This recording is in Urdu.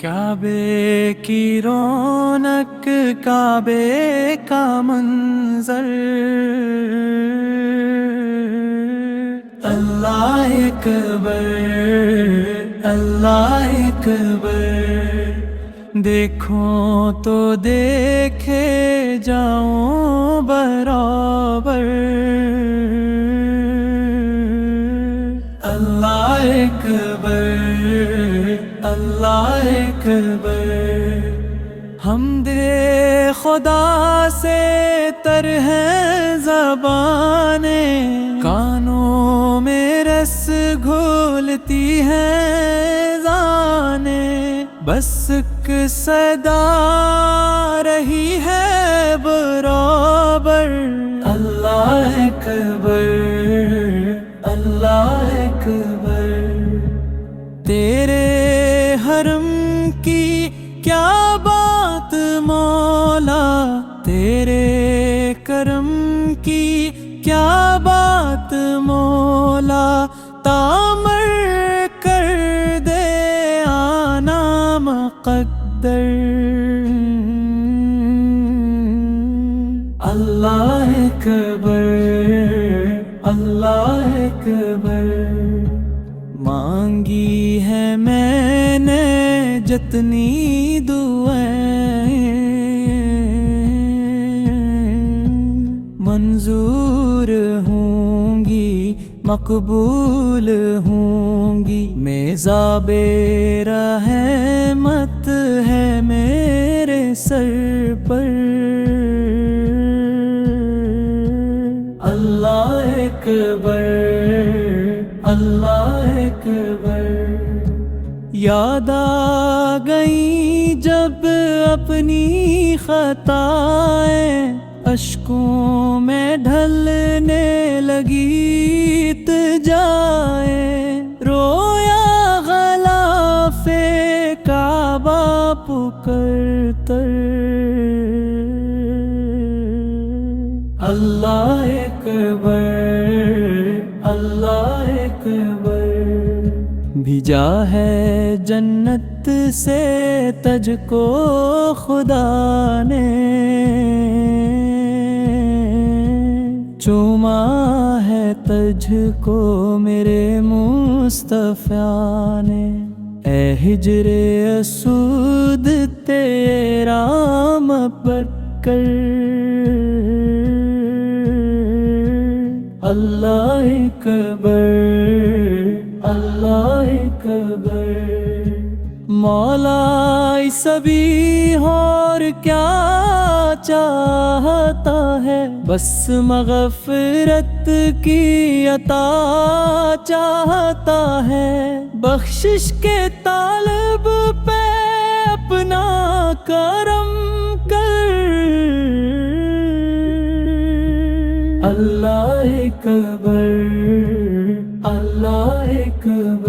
کعبے کی رونق، کعبے کا منظر، اللہ اکبر، اللہ اکبر، دیکھوں تو دیکھے جاؤں برابر، اللہ اکبر، اللہ اکبر، حمد خدا سے تر ہے زبانیں، کانوں میں رس گھولتی ہے زانیں، بس ایک صدا رہی ہے برابر، اللہ اکبر، اللہ اکبر، تیرے حرم کی کیا بات مولا، تیرے کرم کی کیا بات مولا، تعمر کر دے آنا مقدر، اللہ اکبر، اللہ اکبر، مانگی ہے میں نے جتنی دعائیں، منظور ہوں گی، مقبول ہوں گی، میزاب رحمت ہے میرے سر پر، اللہ اکبر، اللہ اکبر، یاد آ گئی جب اپنی خطائیں، اشکوں میں ڈھلنے لگی جائیں، رویا غلاف کعبہ پکر تر، اللہ اکبر، اللہ اکبر، بھیجا ہے جنت سے تجھ کو خدا نے، چوما ہے تجھ کو میرے مصطفیٰ نے، اے ہجر اسود تیرا مبکر، اللہ اکبر، اللہ اکبر، مولا سبھی اور کیا چاہتا ہے، بس مغفرت کی عطا چاہتا ہے، بخشش کے طالب پہ اپنا کرم کر، اللہ اکبر، اللہ اکبر۔